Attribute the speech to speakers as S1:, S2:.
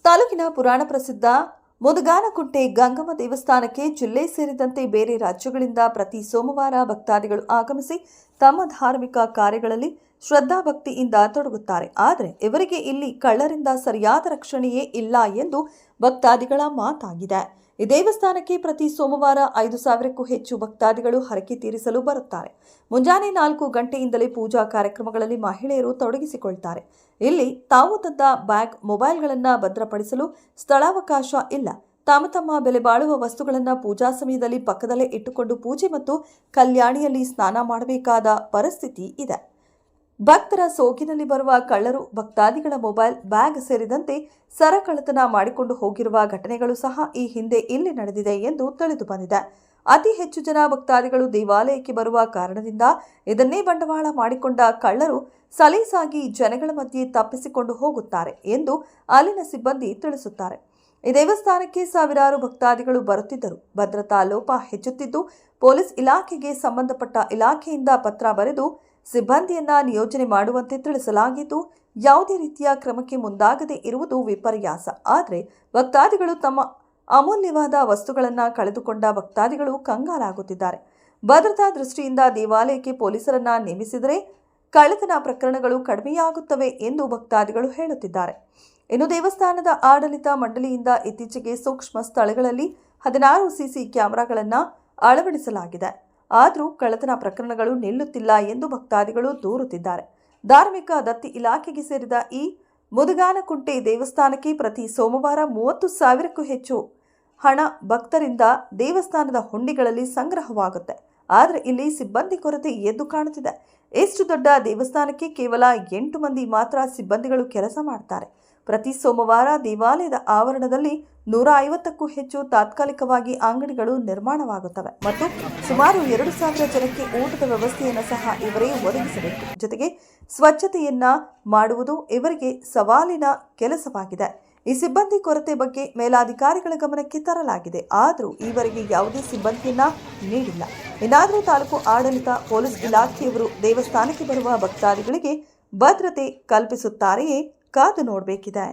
S1: ತಾಲೂಕಿನ ಪುರಾಣ ಪ್ರಸಿದ್ಧ ಮುದಗಾನಕುಂಟೆ ಗಂಗಮ್ಮ ದೇವಸ್ಥಾನಕ್ಕೆ ಜಿಲ್ಲೆ ಸೇರಿದಂತೆ ಬೇರೆ ರಾಜ್ಯಗಳಿಂದ ಪ್ರತಿ ಸೋಮವಾರ ಭಕ್ತಾದಿಗಳು ಆಗಮಿಸಿ ತಮ್ಮ ಧಾರ್ಮಿಕ ಕಾರ್ಯಗಳಲ್ಲಿ ಶ್ರದ್ಧಾಭಕ್ತಿಯಿಂದ ತೊಡಗುತ್ತಾರೆ. ಆದರೆ ಇವರಿಗೆ ಇಲ್ಲಿ ಕಳ್ಳರಿಂದ ಸರಿಯಾದ ರಕ್ಷಣೆಯೇ ಇಲ್ಲ ಎಂದು ಭಕ್ತಾದಿಗಳ ಮಾತಾಗಿದೆ. ಈ ದೇವಸ್ಥಾನಕ್ಕೆ ಪ್ರತಿ ಸೋಮವಾರ 5,000ಕ್ಕೂ ಹೆಚ್ಚು ಭಕ್ತಾದಿಗಳು ಹರಕೆ ತೀರಿಸಲು ಬರುತ್ತಾರೆ. ಮುಂಜಾನೆ 4 ಗಂಟೆಯಿಂದಲೇ ಪೂಜಾ ಕಾರ್ಯಕ್ರಮಗಳಲ್ಲಿ ಮಹಿಳೆಯರು ತೊಡಗಿಸಿಕೊಳ್ತಾರೆ. ಇಲ್ಲಿ ತಾವು ತಂದ ಬ್ಯಾಗ್, ಮೊಬೈಲ್ಗಳನ್ನು ಭದ್ರಪಡಿಸಲು ಸ್ಥಳಾವಕಾಶ ಇಲ್ಲ. ತಮ್ಮ ಬೆಲೆ ಬಾಳುವ ವಸ್ತುಗಳನ್ನು ಪೂಜಾ ಸಮಯದಲ್ಲಿ ಪಕ್ಕದಲ್ಲೇ ಇಟ್ಟುಕೊಂಡು ಪೂಜೆ ಮತ್ತು ಕಲ್ಯಾಣಿಯಲ್ಲಿ ಸ್ನಾನ ಮಾಡಬೇಕಾದ ಪರಿಸ್ಥಿತಿ ಇದೆ. ಭಕ್ತರ ಸೋಗಿನಲ್ಲಿ ಬರುವ ಕಳ್ಳರು ಭಕ್ತಾದಿಗಳ ಮೊಬೈಲ್, ಬ್ಯಾಗ್ ಸೇರಿದಂತೆ ಸರ ಕಳ್ಳತನ ಮಾಡಿಕೊಂಡು ಹೋಗಿರುವ ಘಟನೆಗಳು ಸಹ ಈ ಹಿಂದೆ ಇಲ್ಲಿ ನಡೆದಿದೆ ಎಂದು ತಿಳಿದು ಬಂದಿದೆ. ಅತಿ ಹೆಚ್ಚು ಜನ ಭಕ್ತಾದಿಗಳು ದೇವಾಲಯಕ್ಕೆ ಬರುವ ಕಾರಣದಿಂದ ಇದನ್ನೇ ಬಂಡವಾಳ ಮಾಡಿಕೊಂಡ ಕಳ್ಳರು ಸಲೀಸಾಗಿ ಜನಗಳ ಮಧ್ಯೆ ತಪ್ಪಿಸಿಕೊಂಡು ಹೋಗುತ್ತಾರೆ ಎಂದು ಅಲ್ಲಿನ ಸಿಬ್ಬಂದಿ ತಿಳಿಸುತ್ತಾರೆ. ಈ ದೇವಸ್ಥಾನಕ್ಕೆ ಸಾವಿರಾರು ಭಕ್ತಾದಿಗಳು ಬರುತ್ತಿದ್ದರು. ಭದ್ರತಾ ಲೋಪ ಹೆಚ್ಚುತ್ತಿದ್ದು ಪೊಲೀಸ್ ಇಲಾಖೆಗೆ ಸಂಬಂಧಪಟ್ಟ ಇಲಾಖೆಯಿಂದ ಪತ್ರ ಬರೆದು ಸಿಬ್ಬಂದಿಯನ್ನ ನಿಯೋಜನೆ ಮಾಡುವಂತೆ ತಿಳಿಸಲಾಗಿದ್ದು, ಯಾವುದೇ ರೀತಿಯ ಕ್ರಮಕ್ಕೆ ಮುಂದಾಗದೇ ಇರುವುದು ವಿಪರ್ಯಾಸ. ಆದರೆ ಭಕ್ತಾದಿಗಳು ತಮ್ಮ ಅಮೂಲ್ಯವಾದ ವಸ್ತುಗಳನ್ನು ಕಳೆದುಕೊಂಡ ಭಕ್ತಾದಿಗಳು ಕಂಗಾಲಾಗುತ್ತಿದ್ದಾರೆ. ಭದ್ರತಾ ದೃಷ್ಟಿಯಿಂದ ದೇವಾಲಯಕ್ಕೆ ಪೊಲೀಸರನ್ನ ನೇಮಿಸಿದರೆ ಕಳ್ಳತನ ಪ್ರಕರಣಗಳು ಕಡಿಮೆಯಾಗುತ್ತವೆ ಎಂದು ಭಕ್ತಾದಿಗಳು ಹೇಳುತ್ತಿದ್ದಾರೆ. ಇನ್ನು ದೇವಸ್ಥಾನದ ಆಡಳಿತ ಮಂಡಳಿಯಿಂದ ಇತ್ತೀಚೆಗೆ ಸೂಕ್ಷ್ಮ ಸ್ಥಳಗಳಲ್ಲಿ 16 ಸಿಸಿ ಕ್ಯಾಮೆರಾಗಳನ್ನು ಅಳವಡಿಸಲಾಗಿದೆ. ಆದರೂ ಕಳ್ಳತನ ಪ್ರಕರಣಗಳು ನಿಲ್ಲುತ್ತಿಲ್ಲ ಎಂದು ಭಕ್ತಾದಿಗಳು ದೂರುತ್ತಿದ್ದಾರೆ. ಧಾರ್ಮಿಕ ದತ್ತಿ ಇಲಾಖೆಗೆ ಸೇರಿದ ಈ ಮುದಗಾನಕುಂಟೆ ದೇವಸ್ಥಾನಕ್ಕೆ ಪ್ರತಿ ಸೋಮವಾರ 30,000ಕ್ಕೂ ಹೆಚ್ಚು ಹಣ ಭಕ್ತರಿಂದ ದೇವಸ್ಥಾನದ ಹುಂಡಿಗಳಲ್ಲಿ ಸಂಗ್ರಹವಾಗುತ್ತೆ. ಆದರೆ ಇಲ್ಲಿ ಸಿಬ್ಬಂದಿ ಕೊರತೆ ಎದ್ದು ಕಾಣುತ್ತಿದೆ. ಎಷ್ಟು ದೊಡ್ಡ ದೇವಸ್ಥಾನಕ್ಕೆ ಕೇವಲ 8 ಮಂದಿ ಮಾತ್ರ ಸಿಬ್ಬಂದಿಗಳು ಕೆಲಸ ಮಾಡ್ತಾರೆ. ಪ್ರತಿ ಸೋಮವಾರ ದೇವಾಲಯದ ಆವರಣದಲ್ಲಿ 150ಕ್ಕೂ ಹೆಚ್ಚು ತಾತ್ಕಾಲಿಕವಾಗಿ ಅಂಗಡಿಗಳು ನಿರ್ಮಾಣವಾಗುತ್ತವೆ ಮತ್ತು ಸುಮಾರು 2,000 ಜನಕ್ಕೆ ಊಟದ ವ್ಯವಸ್ಥೆಯನ್ನು ಸಹ ಇವರೇ ಒದಗಿಸಬೇಕು. ಜೊತೆಗೆ ಸ್ವಚ್ಛತೆಯನ್ನ ಮಾಡುವುದು ಇವರಿಗೆ ಸವಾಲಿನ ಕೆಲಸವಾಗಿದೆ. ಈ ಸಿಬ್ಬಂದಿ ಕೊರತೆ ಬಗ್ಗೆ ಮೇಲಾಧಿಕಾರಿಗಳ ಗಮನಕ್ಕೆ ತರಲಾಗಿದೆ. ಆದರೂ ಈವರೆಗೆ ಯಾವುದೇ ಸಿಬ್ಬಂದಿಯನ್ನ ನೀಡಿಲ್ಲ. ಇನ್ನಾದರೂ ತಾಲೂಕು ಆಡಳಿತ, ಪೊಲೀಸ್ ಇಲಾಖೆಯವರು ದೇವಸ್ಥಾನಕ್ಕೆ ಬರುವ ಭಕ್ತಾದಿಗಳಿಗೆ ಭದ್ರತೆ ಕಲ್ಪಿಸುತ್ತಾರೆಯೇ ಕಾದು ನೋಡಬೇಕಿದೆ.